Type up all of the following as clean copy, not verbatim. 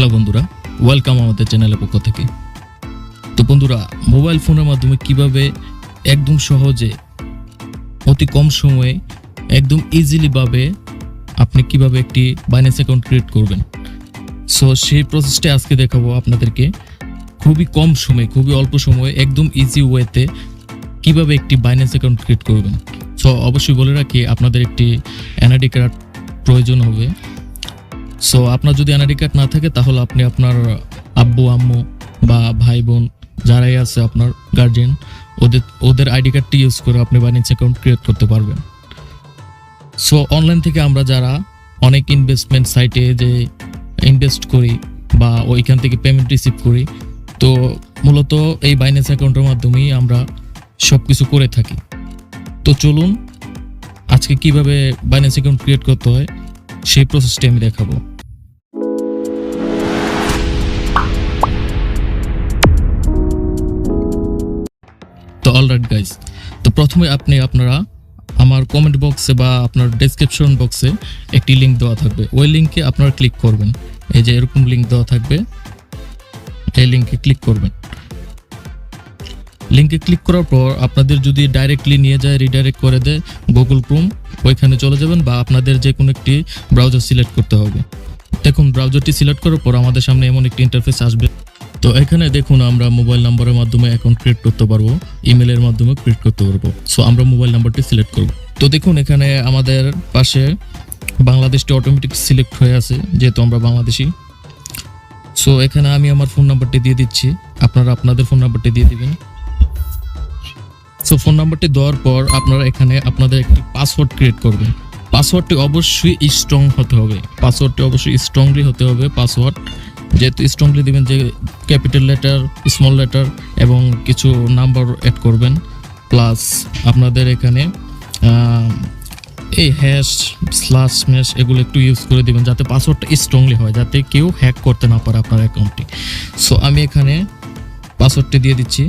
Hello বন্ধুরা, welcome আমাদের চ্যানেলের পক্ষ থেকে। তো বন্ধুরা, মোবাইল ফোনের মাধ্যমে কিভাবে একদম সহজে অতি কম সময়ে একদম ইজিলি ভাবে আপনি কিভাবে একটি বাইন্যান্স অ্যাকাউন্ট ক্রিয়েট করবেন, সো সেই প্রসেসটা আজকে দেখাবো আপনাদেরকে। খুবই কম সময়ে, খুবই অল্প সময়ে একদম ইজি ওয়েতে কিভাবে একটি বাইন্যান্স অ্যাকাউন্ট ক্রিয়েট করবেন। সো অবশ্যই বলে রাখি, আপনাদের একটি এনআইডি কার্ড প্রয়োজন হবে। সো আপনার যদি এনআইডি কার্ড না থাকে তাহলে আপনি আপনার আব্বু আম্মু বা ভাই বোন যারাই আছে আপনার গার্জিয়ান, ওদের আইডি কার্ডটি ইউজ করে আপনি বাইন্যান্স অ্যাকাউন্ট ক্রিয়েট করতে পারবেন। সো অনলাইন থেকে আমরা যারা অনেক ইনভেস্টমেন্ট সাইটে যে ইনভেস্ট করি বা ওইখান থেকে পেমেন্ট রিসিভ করি, তো মূলত এই বাইন্যান্স অ্যাকাউন্টের মাধ্যমেই আমরা সব কিছু করে থাকি। তো চলুন আজকে কিভাবে বাইন্যান্স অ্যাকাউন্ট ক্রিয়েট করতে হয় সেই প্রসেসটি আমি দেখাবো। তো অলরাইট গাইস, তো প্রথমে আপনারা আমার কমেন্ট বক্সে বা আপনার ডেসক্রিপশন বক্সে একটি লিঙ্ক দেওয়া থাকবে, ওই লিঙ্কে আপনারা ক্লিক করবেন। এই যে এরকম লিঙ্ক দেওয়া থাকবে, এই লিঙ্কে ক্লিক করবেন। লিঙ্কে ক্লিক করার পর আপনাদের যদি ডাইরেক্টলি নিয়ে যায়, রিডাইরেক্ট করে দেয় গুগল ক্রোম, ওইখানে চলে যাবেন বা আপনাদের যে কোনো একটি ব্রাউজার সিলেক্ট করতে হবে। দেখুন, ব্রাউজারটি সিলেক্ট করার পর আমাদের সামনে এমন একটি ইন্টারফেস আসবে। তো এখানে দেখুন, আমরা মোবাইল নাম্বারের মাধ্যমে অ্যাকাউন্ট ক্রিয়েট করতে পারবো, ইমেলের মাধ্যমে ক্রিয়েট করতে পারবো। সো আমরা মোবাইল নাম্বারটি সিলেক্ট করব। তো দেখুন, এখানে আমাদের পাশে বাংলাদেশটি অটোমেটিক সিলেক্ট হয়ে আছে, যেহেতু আমরা বাংলাদেশি। সো এখানে আমি আমার ফোন নাম্বারটি দিয়ে দিচ্ছি, আপনারা আপনাদের ফোন নাম্বারটি দিয়ে দিবেন। সো ফোন নাম্বারটি দেওয়ার পর আপনারা এখানে আপনাদের একটি পাসওয়ার্ড ক্রিয়েট করবেন। পাসওয়ার্ডটি অবশ্যই স্ট্রং হতে হবে, পাসওয়ার্ডটি অবশ্যই স্ট্রংলি হতে হবে। পাসওয়ার্ড যেহেতু স্ট্রংলি দিবেন, যে ক্যাপিটাল লেটার, স্মল লেটার এবং কিছু নাম্বার অ্যাড করবেন। প্লাস আপনাদের এখানে এই হ্যাশ স্ল্যাশ ম্যাশ এগুলো একটু ইউজ করে দিবেন, যাতে পাসওয়ার্ডটা স্ট্রংলি হয়, যাতে কেউ হ্যাক করতে না পারে আপনার অ্যাকাউন্টটি। সো আমি এখানে পাসওয়ার্ডটি দিয়ে দিচ্ছি।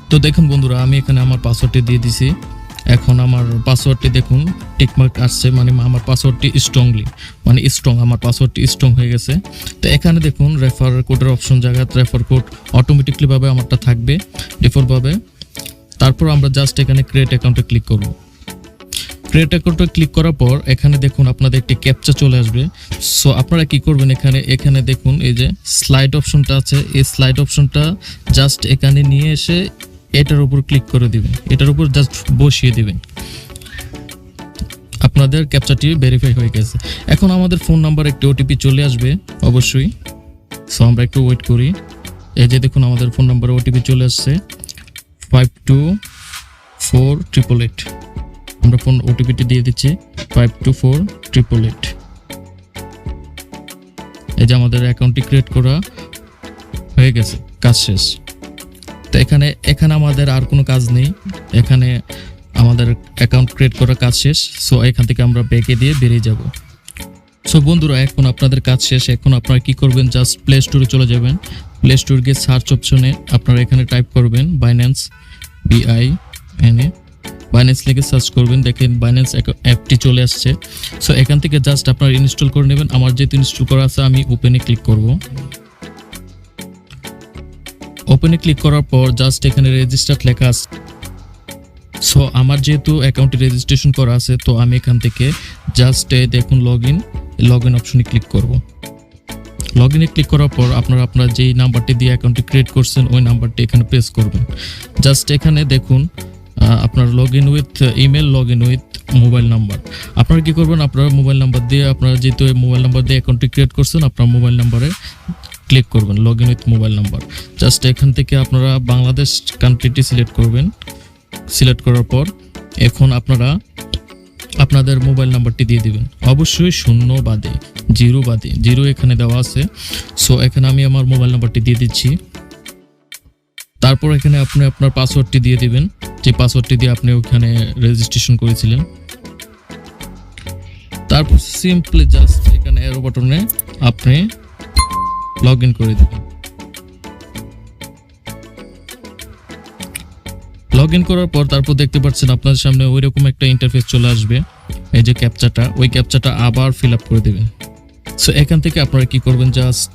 তো দেখুন বন্ধুরা, আমি এখানে আমার পাসওয়ার্ডটি দিয়ে দিছি। এখন আমার পাসওয়ার্ডটি দেখুন টিকমার্ক আসছে, মানে আমার পাসওয়ার্ডটি স্ট্রংলি, মানে স্ট্রং, আমার পাসওয়ার্ডটি স্ট্রং হয়ে গেছে। তো এখানে দেখুন রেফার কোডের অপশন জায়গায় রেফার কোড অটোমেটিকলিভাবে আমারটা থাকবে ডিফল্টভাবে। তারপর আমরা জাস্ট এখানে ক্রিয়েট অ্যাকাউন্টে ক্লিক করব। ক্রিয়েট অ্যাকাউন্টে ক্লিক করার পর এখানে দেখুন আপনাদের একটি ক্যাপচা চলে আসবে। সো আপনারা কি করবেন, এখানে দেখুন এই যে স্লাইড অপশনটা আছে, এই স্লাইড অপশনটা জাস্ট এখানে নিয়ে এসে এটার উপর ক্লিক করে দিবেন, এটার উপর জাস্ট বসিয়ে দিবেন। আপনাদের ক্যাপচাটি ভেরিফাই হয়ে গেছে। এখন আমাদের ফোন নাম্বার একটি ওটিপি চলে আসবে অবশ্যই। সো আমরা একটু ওয়েট করি। এই যে দেখুন আমাদের ফোন নাম্বারে ওটিপি চলে আসছে 524888। আমরা ফোন ওটিপিটি দিয়ে দিচ্ছি 524888। এই যে আমাদের অ্যাকাউন্টটি ক্রিয়েট করা হয়ে গেছে, কাজ শেষ। তো এখানে আমাদের আর কোনো কাজ নেই, এখানে আমাদের অ্যাকাউন্ট ক্রিয়েট করার কাজ শেষ। সো এখান থেকে আমরা ব্যাকে দিয়ে বেরিয়ে যাব। সো বন্ধুরা, এখন আপনাদের কাজ শেষ। এখন আপনারা কি করবেন, জাস্ট প্লে স্টোরে চলে যাবেন। প্লে স্টোর গিয়ে সার্চ অপশনে আপনারা এখানে টাইপ করবেন বাইন্যান্স, বাইন্যান্স লিখে সার্চ করবেন। দেখেন বাইন্যান্স অ্যাপটি চলে আসছে। সো এখান থেকে জাস্ট আপনারা ইনস্টল করে নেবেন। আমার যেহেতু ইনস্টল করা আছে, আমি ওপেনে ক্লিক করব। ওপেনে ক্লিক করার পর জাস্ট এখানে রেজিস্টার লেখা আছে। সো আমার যেহেতু অ্যাকাউন্টে রেজিস্ট্রেশন করা আছে, তো আমি এখান থেকে জাস্ট দেখুন লগ ইন অপশনে ক্লিক করব। লগ ইনে ক্লিক করার পর আপনারা যেই নাম্বারটি দিয়ে অ্যাকাউন্টটি ক্রিয়েট করছেন ওই নাম্বারটি এখানে প্রেস করবেন। জাস্ট এখানে দেখুন আপনার log in with email, log in with mobile number. আপনারা কি করবেন, আপনার মোবাইল নাম্বার দিয়ে, আপনারা যেহেতু মোবাইল নাম্বার দিয়ে অ্যাকাউন্টটি ক্রিয়েট করছেন, আপনার মোবাইল নাম্বারে ক্লিক করবেন log in with mobile number. Just এখান থেকে আপনারা বাংলাদেশ কান্ট্রিটি সিলেক্ট করবেন। সিলেক্ট করার পর এখন আপনারা আপনাদের মোবাইল নাম্বারটি দিয়ে দিবেন, অবশ্যই শূন্য বাদে, জিরো এখানে দেওয়া আছে। সো এখানে আমি আমার মোবাইল নাম্বারটি দিয়ে দিচ্ছি। তারপর এখানে আপনি আপনার পাসওয়ার্ডটি দিয়ে দিবেন, যে পাসওয়ার্ডটি দিয়ে আপনি ওখানে রেজিস্ট্রেশন করেছিলেন। তারপর সিম্পলি জাস্ট এখানে অ্যারো বাটনে আপনি লগ ইন করে দিবেন। লগ ইন করার পর তারপর দেখতে পাচ্ছেন আপনাদের সামনে ওইরকম একটা ইন্টারফেস চলে আসবে। এই যে ক্যাপচাটা, ওই ক্যাপচাটা আবার ফিল আপ করে দেবেন। সো এখান থেকে আপনারা কি করবেন, জাস্ট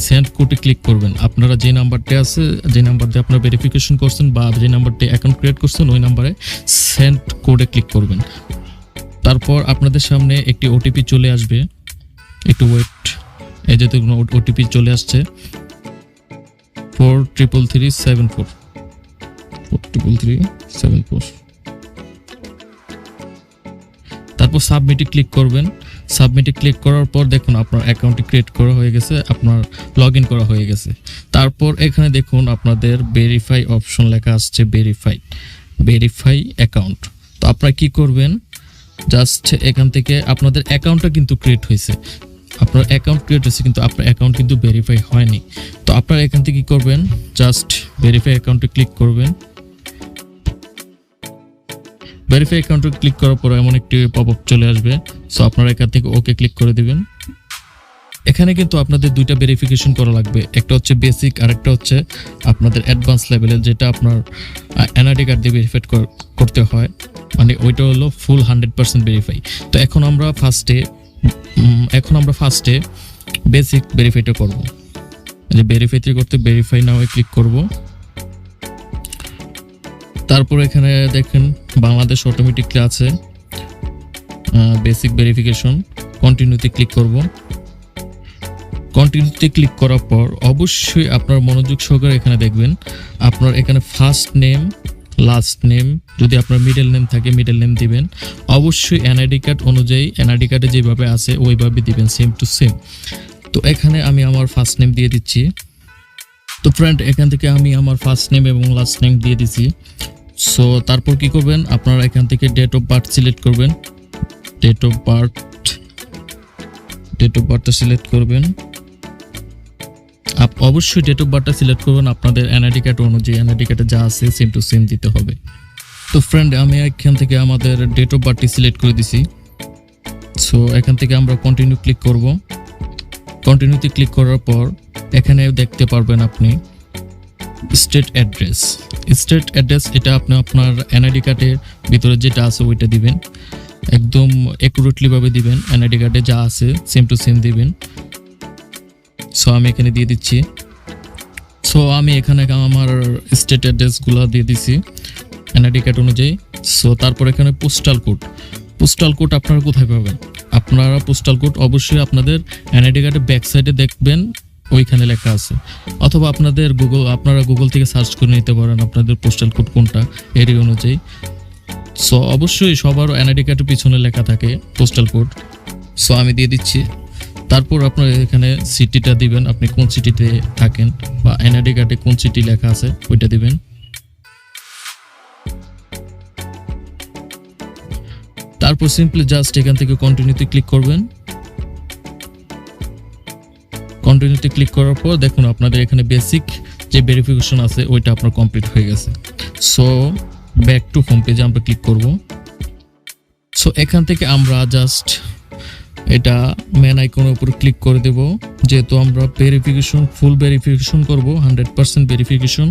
সেন্ড কোডে ক্লিক করবেন। আপনারা যে নাম্বারটি আছে, যে নাম্বার দিয়ে আপনারা ভেরিফিকেশন করছেন বা যে নাম্বারটি অ্যাকাউন্ট ক্রিয়েট করছেন, ওই নাম্বারে সেন্ড কোডে ক্লিক করবেন। তারপর আপনাদের সামনে একটি ওটিপি চলে আসবে, একটু ওয়েট। এই যে দেখুন ওটিপি চলে আসছে 43334 43334। তারপর সাবমিটে ক্লিক করবেন। সাবমিটে ক্লিক করার পর দেখুন আপনার অ্যাকাউন্টটি ক্রিয়েট করা হয়ে গেছে, আপনার লগ ইন করা হয়ে গেছে। তারপর এখানে দেখুন আপনাদের ভেরিফাই অপশন লেখা আসছে, ভেরিফাই অ্যাকাউন্ট। তো আপনারা কি করবেন, জাস্ট এখান থেকে আপনাদের অ্যাকাউন্টটা কিন্তু ক্রিয়েট হয়েছে, আপনার অ্যাকাউন্ট ক্রিয়েট হয়েছে, কিন্তু আপনার অ্যাকাউন্ট কিন্তু ভেরিফাই হয়নি। তো আপনারা এখান থেকে কি করবেন, জাস্ট ভেরিফাই অ্যাকাউন্টে ক্লিক করবেন। ভেরিফাই অ্যাকাউন্টে ক্লিক করার পর এমন একটি পপআপ চলে আসবে, সো আপনারা এখান থেকে ওকে ক্লিক করে দিবেন। এখানে কিন্তু আপনাদের দুইটা ভেরিফিকেশন করা লাগবে, একটা হচ্ছে বেসিক আর একটা হচ্ছে আপনাদের অ্যাডভান্স লেভেলের, যেটা আপনার এনআইডি কার্ড দিয়ে ভেরিফাই করতে হয়, মানে ওইটা হলো ফুল 100% ভেরিফাই। তো এখন আমরা ফার্স্টে বেসিক ভেরিফাইটা করব। যে ভেরিফাইতে করতে ভেরিফাই নাও ক্লিক করব। তারপর এখানে দেখেন বাংলাদেশ অটোমেটিকলি আছে, বেসিক ভেরিফিকেশন, কন্টিনিউতে ক্লিক করব। কন্টিনিউতে ক্লিক করার পর অবশ্যই আপনার মনোযোগ সহকারে এখানে দেখবেন আপনার এখানে ফার্স্ট নেম, লাস্ট নেম, যদি আপনার মিডল নেম থাকে মিডল নেম দিবেন। অবশ্যই এনআইডি কার্ড অনুযায়ী, এনআইডি কার্ডে যেভাবে আছে ওইভাবে দিবেন, সেম টু সেম। তো এখানে আমি আমার ফার্স্ট নেম দিয়ে দিচ্ছি। তো ফ্রেন্ড, এখান থেকে আমি আমার ফার্স্ট নেম এবং লাস্ট নেম দিয়ে দিচ্ছি। সো তারপর কি করবেন, আপনারা এখান থেকে ডেট অফ বার্থ সিলেক্ট করবেন। ডেট অফ বার্থটা সিলেক্ট করবেন। অবশ্যই ডেট অফ বার্থটা সিলেক্ট করবেন আপনাদের এনআইডি কার্ড অনুযায়ী, এনআইডি কার্ডে যা আছে সেম টু সেম দিতে হবে। তো ফ্রেন্ড, আমি এখান থেকে আমাদের ডেট অফ বার্থটি সিলেক্ট করে দিছি। সো এখান থেকে আমরা কন্টিনিউ ক্লিক করব। কন্টিনিউতে ক্লিক করার পর এখানে দেখতে পারবেন আপনি স্টেট অ্যাড্রেস, এটা আপনি আপনার এনআইডি কার্ডের ভিতরে যেটা আছে ওইটা দিবেন, একদম অ্যাকুরেটলি ভাবে দিবেন, এনআইডি কার্ডে যা আছে সেম টু সেম দিবেন। সো আমি এখানে দিয়ে দিচ্ছি। সো আমি এখানে আমার স্টেট অ্যাড্রেসগুলো দিয়ে দিছি এনআইডি কার্ড অনুযায়ী। সো তারপর এখানে পোস্টাল কোড আপনারা কোথায় পাবেন, আপনারা পোস্টাল কোড অবশ্যই আপনাদের এনআইডি কার্ডের ব্যাক সাইডে দেখবেন, ওইখানে লেখা আছে, অথবা আপনারা গুগল থেকে সার্চ করে নিতে পারেন আপনাদের পোস্টাল কোড কোনটা এরিয়া অনুযায়ী। সো অবশ্যই সবার এনআইডি কার্ডের পিছনে লেখা থাকে পোস্টাল কোড। সো আমি দিয়ে দিচ্ছি। তারপর আপনার এখানে সিটিটা দিবেন, আপনি কোন সিটিতে থাকেন বা এনআইডি কার্ডে কোন সিটি লেখা আছে ওইটা দিবেন। তারপর সিম্পলি জাস্ট এখান থেকে কন্টিনিউতে ক্লিক করবেন। কন্টিনিউতে ক্লিক করার পর দেখুন আপনাদের এখানে বেসিক যে ভেরিফিকেশন আছে ওইটা আপনার কমপ্লিট হয়ে গেছে। সো ব্যাক টু হোম পেজে আমরা ক্লিক করব। সো এখান থেকে আমরা জাস্ট এটা মেন আইকনের উপর ক্লিক করে দেব, যেহেতু আমরা ফুল ভেরিফিকেশন করব, 100% ভেরিফিকেশন।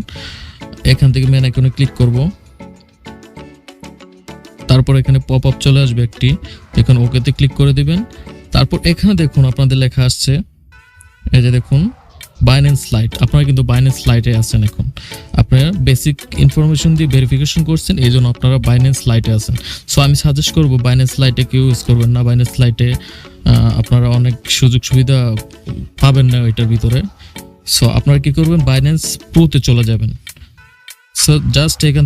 এখান থেকে মেন আইকনে ক্লিক করব। তারপর এখানে পপ আপ চলে আসবে একটি, এখানে ওকেতে ক্লিক করে দিবেন। তারপর এখানে দেখুন আপনাদের লেখা আসছে, এই যে দেখুন বাইন্যান্স লাইট, আপনারা কিন্তু বাইন্যান্স লাইটে আছেন। এখন আপনারা বেসিক ইনফরমেশন দিয়ে ভেরিফিকেশন করছেন, এই জন্য আপনারা বাইন্যান্স লাইটে আছেন। সো আমি সাজেস্ট করবো বাইন্যান্স লাইটে কেউ ইউজ করবেন না, বাইন্যান্স লাইটে আপনারা অনেক সুযোগ সুবিধা পাবেন না ওইটার ভিতরে। সো আপনারা কি করবেন, বাইন্যান্স প্রোতে চলে যাবেন। সো জাস্ট এখান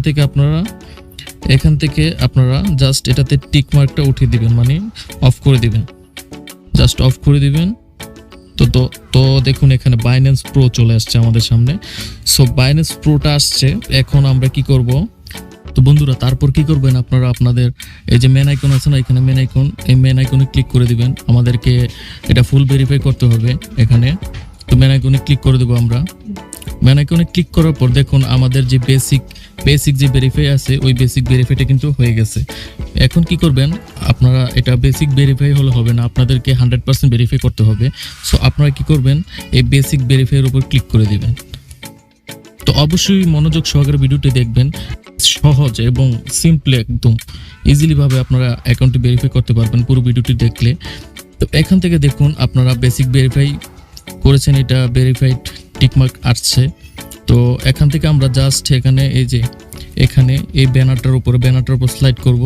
থেকে আপনারা জাস্ট এটাতে টিক মার্কটা উঠিয়ে দিবেন, মানে অফ করে দিবেন, জাস্ট অফ করে দিবেন। তো দেখুন এখানে বাইন্যান্স প্রো চলে আসছে আমাদের সামনে। সো বাইন্যান্স প্রোটা আসছে, এখন আমরা কি করব, তো বন্ধুরা তারপর কি করবেন, আপনারা আপনাদের এই যে মেন আইকন আছে না, এখানে মেন আইকনে ক্লিক করে দিবেন। আমাদেরকে এটা ফুল ভেরিফাই করতে হবে এখানে। তো মেন আইকনে ক্লিক করে দেবো আমরা। মেন আইকনে ক্লিক করার পর দেখুন আমাদের যে বেসিক যে ভেরিফাই আছে ওই বেসিক ভেরিফাইটা কিন্তু হয়ে গেছে। এখন কি করবেন, আপনারা এটা বেসিক ভেরিফাই হলে হবে না, আপনাদেরকে 100% ভেরিফাই করতে হবে। সো আপনারা কি করবেন, এই বেসিক ভেরিফাইয়ের উপর ক্লিক করে দিবেন। তো অবশ্যই মনোযোগ সহকারে ভিডিওটি দেখবেন, সহজ এবং সিম্পলি একদম ইজিলি ভাবে আপনারা অ্যাকাউন্টটি ভেরিফাই করতে পারবেন পুরো ভিডিওটি দেখলে। তো এখান থেকে দেখুন আপনারা বেসিক ভেরিফাই করেছেন এটা ভেরিফাইড টিকমার্ক আসছে। তো এখান থেকে আমরা জাস্ট এখানে এখানে এই ব্যানারটার উপর স্লাইড করব।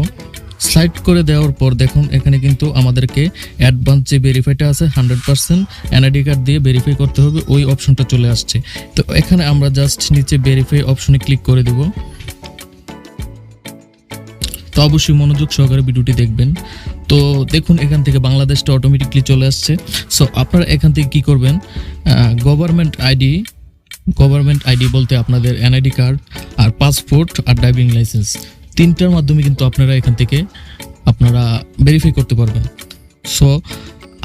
স্লাইড করে দেওয়ার পর দেখুন এখানে কিন্তু আমাদেরকে অ্যাডভান্স যে ভেরিফাইটা আছে 100% এনআইডি কার্ড দিয়ে ভেরিফাই করতে হবে, ওই অপশনটা চলে আসছে। তো এখানে আমরা জাস্ট নিচে ভেরিফাই অপশনে ক্লিক করে দেব। তো অবশ্যই মনোযোগ সহকারে ভিডিওটি দেখবেন। তো দেখুন এখান থেকে বাংলাদেশটা অটোমেটিকলি চলে আসছে। সো আপনারা এখান থেকে কি করবেন, গভর্নমেন্ট আইডি বলতে আপনাদের এনআইডি কার্ড আর পাসপোর্ট আর ড্রাইভিং লাইসেন্স, তিনটার মাধ্যমে কিন্তু আপনারা এখান থেকে আপনারা ভেরিফাই করতে পারবেন। সো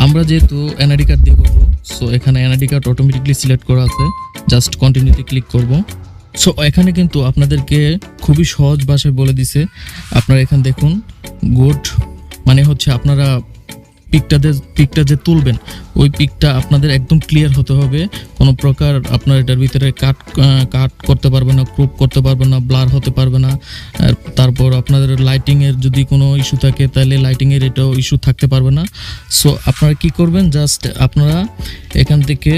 আমরা যেহেতু এনআইডি কার্ড দিয়ে করবো, সো এখানে এনআইডি কার্ড অটোমেটিকলি সিলেক্ট করা আছে, জাস্ট কন্টিনিউতে ক্লিক করব। সো এখানে কিন্তু আপনাদেরকে খুবই সহজ ভাষায় বলে দিছে। আপনারা এখানে দেখুন গুড মানে হচ্ছে আপনারা পিকটা যে তুলবেন ওই পিকটা আপনাদের একদম ক্লিয়ার হতে হবে, কোনো প্রকার আপনার এটার ভিতরে কাট করতে পারবে না, ক্রপ করতে পারবে না, ব্লার হতে পারবে না। তারপর আপনাদের লাইটিংয়ের যদি কোনো ইস্যু থাকে তাহলে লাইটিংয়ের এটাও ইস্যু থাকতে পারবে না। সো আপনারা কি করবেন, জাস্ট আপনারা এখান থেকে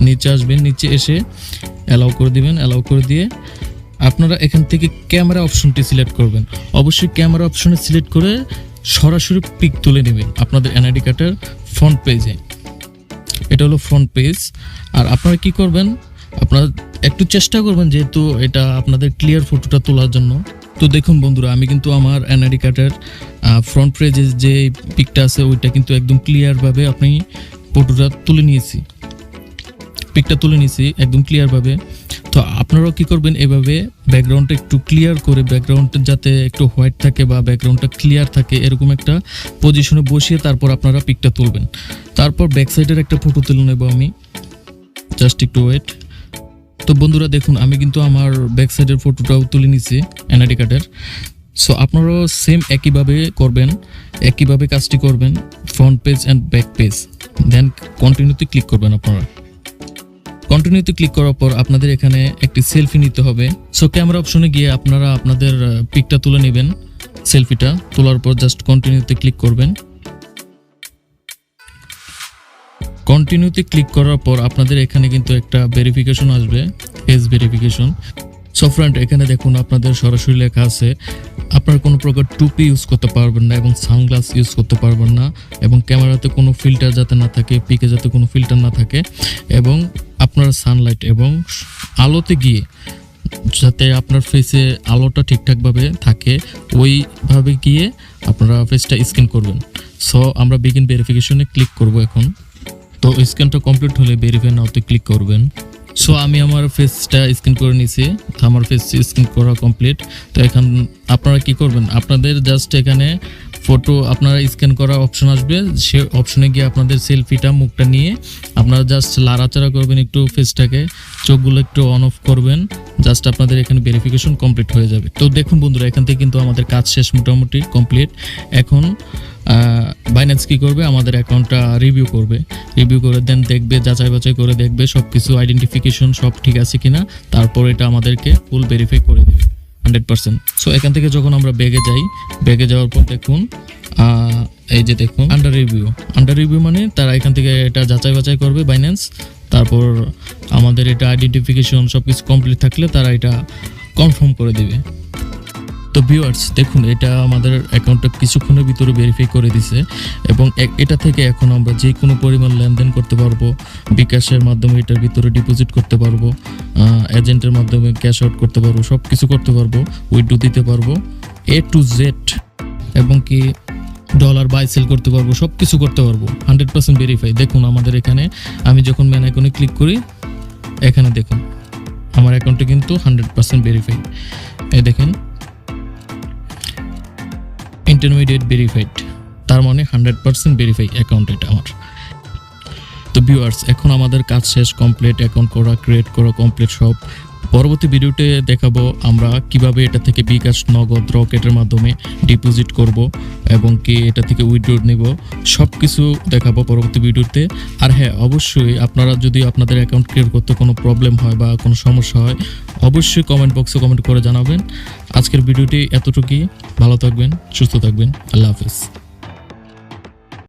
নিচে আসবেন, নিচে এসে অ্যালাউ করে দিবেন। অ্যালাউ করে দিয়ে আপনারা এখান থেকে ক্যামেরা অপশনটি সিলেক্ট করবেন। অবশ্যই ক্যামেরা অপশনে সিলেক্ট করে সরাসরি পিক তুলে নেবেন আপনাদের এনআইডি কার্ডের ফ্রন্ট পেজে। এটা হলো ফ্রন্ট পেজ। আর আপনারা কি করবেন, আপনারা একটু চেষ্টা করবেন যেহেতু এটা আপনাদের ক্লিয়ার ফটোটা তোলার জন্য। তো দেখুন বন্ধুরা, আমি কিন্তু আমার এনআইডি কার্ডের ফ্রন্ট পেজে যে পিকটা আছে ওইটা কিন্তু একদম ক্লিয়ারভাবে আপনি ফটোটা তুলে নিয়েছি, পিকটা তুলে নিয়েছি একদম ক্লিয়ারভাবে। তো আপনারাও কি করবেন, এভাবে ব্যাকগ্রাউন্ডটা একটু ক্লিয়ার করে, ব্যাকগ্রাউন্ডটা যাতে একটু হোয়াইট থাকে বা ব্যাকগ্রাউন্ডটা ক্লিয়ার থাকে এরকম একটা পজিশনে বসিয়ে তারপর আপনারা পিকটা তুলবেন। তারপর ব্যাক সাইডের একটা ফটো তুলে নেব আমি, জাস্ট একটু ওয়েট। তো বন্ধুরা দেখুন আমি কিন্তু আমার ব্যাক সাইডের ফটোটাও তুলে নিয়েছি এনআইডি কার্ডের। সো আপনারাও সেম একইভাবে করবেন, একইভাবে কাজটি করবেন, front page and back page, then কন্টিনিউতে ক্লিক করবেন। আপনারা কন্টিনিউতে ক্লিক করার পর আপনাদের এখানে একটি সেলফি নিতে হবে। সো ক্যামেরা অপশনে গিয়ে আপনারা আপনাদের পিকটা তুলে নেবেন, সেলফিটা তোলার পর জাস্ট কন্টিনিউতে ক্লিক করবেন। কন্টিনিউতে ক্লিক করার পর আপনাদের এখানে কিন্তু একটা ভেরিফিকেশন আসবে, ফেস ভেরিফিকেশন। সো ফ্রেন্ড এখানে দেখুন আপনাদের সরাসরি লেখা আছে আপনারা কোনো প্রকার টুপি ইউজ করতে পারবেন না এবং সানগ্লাস ইউজ করতে পারবেন না, এবং ক্যামেরাতে কোনো ফিল্টার যাতে না থাকে, পিকে যাতে কোনো ফিল্টার না থাকে, এবং আপনার সানলাইট এবং আলোতে গিয়ে যাতে আপনার ফেসে আলোটা ঠিকঠাকভাবে থাকে ওইভাবে গিয়ে আপনারা ফেসটা স্ক্যান করবেন। সো আমরা বিগিন ভেরিফিকেশনে ক্লিক করব এখন। তো স্ক্যানটা কমপ্লিট হলে ভেরিফাই নাওতে ক্লিক করবেন। সো আমি আমার ফেসটা স্ক্যান করে নিয়েছি, তো আমার ফেস স্ক্যান করা কমপ্লিট। তো এখন আপনারা কি করবেন, আপনাদের জাস্ট এখানে ফটো আপনারা স্ক্যান করা অপশন আসবে, সে অপশনে গিয়ে আপনাদের সেলফিটা মুখটা নিয়ে আপনারা জাস্ট লাড়াচাড়া করবেন একটু ফেসটাকে, চোখগুলো একটু অন অফ করবেন, জাস্ট আপনাদের এখানে ভেরিফিকেশন কমপ্লিট হয়ে যাবে। তো দেখুন বন্ধুরা এখান থেকে কিন্তু আমাদের কাজ শেষ, মোটামুটি কমপ্লিট। এখন বাইন্যান্স কি করবে, আমাদের অ্যাকাউন্টটা রিভিউ করবে, রিভিউ করে দেন দেখবে, যাচাই বাছাই করে দেখবে সব কিছু আইডেন্টিফিকেশন সব ঠিক আছে কিনা, তারপর এটা আমাদেরকে ফুল ভেরিফাই করে দেবে 100%। সো এখান থেকে যখন আমরা ব্যাগে যাই, ব্যাগে যাওয়ার পর দেখুন এই যে দেখুন আন্ডার রিভিউ মানে তারা এখান থেকে এটা যাচাই বাছাই করবে বাইন্যান্স, তারপর আমাদের এটা আইডেন্টিফিকেশন সব কিছু কমপ্লিট থাকলে তারা এটা কনফার্ম করে দেবে। তো ভিউয়ার্স দেখুন এটা আমাদের অ্যাকাউন্টটা কিছুক্ষণের ভিতরে ভেরিফাই করে দিছে, এবং এটা থেকে এখন আমরা যে কোনো পরিমাণ লেনদেন করতে পারবো, বিকাশের মাধ্যমে এটার ভিতরে ডিপোজিট করতে পারবো, এজেন্টের মাধ্যমে ক্যাশ আউট করতে পারবো, সব কিছু করতে পারবো, উইথড্র দিতে পারবো A to Z, এবং কি ডলার বাই সেল করতে পারবো, সব কিছু করতে পারবো 100% ভেরিফাই। দেখুন আমাদের এখানে আমি যখন ম্যান আইকনে ক্লিক করি, এখানে দেখুন আমার অ্যাকাউন্টে কিন্তু 100% ভেরিফাই। এই দেখেন ইন্টারমিডিয়েট ভেরিফাইড, তার মানে 100% ভেরিফাই অ্যাকাউন্ট এটা আমার। তো ভিউয়ার্স এখন আমাদের কাজ শেষ, কমপ্লিট, অ্যাকাউন্ট করা, ক্রিয়েট করা কমপ্লিট সব। পরবর্তী ভিডিওতে দেখাবো আমরা কিভাবে এটা থেকে বিকাশ, নগদ, রকেটের মাধ্যমে ডিপোজিট করব এবং কি এটা থেকে উইথড্র নিব, সব কিছু দেখাবো পরবর্তী ভিডিওতে। আর হ্যাঁ অবশ্যই আপনারা যদি আপনাদের অ্যাকাউন্ট ক্রিয়েট করতে কোনো প্রবলেম হয় বা কোনো সমস্যা হয় অবশ্যই কমেন্ট বক্সে কমেন্ট করে জানাবেন। আজকের ভিডিওটি এতটুকুই, ভালো থাকবেন, সুস্থ থাকবেন, আল্লাহ হাফেজ।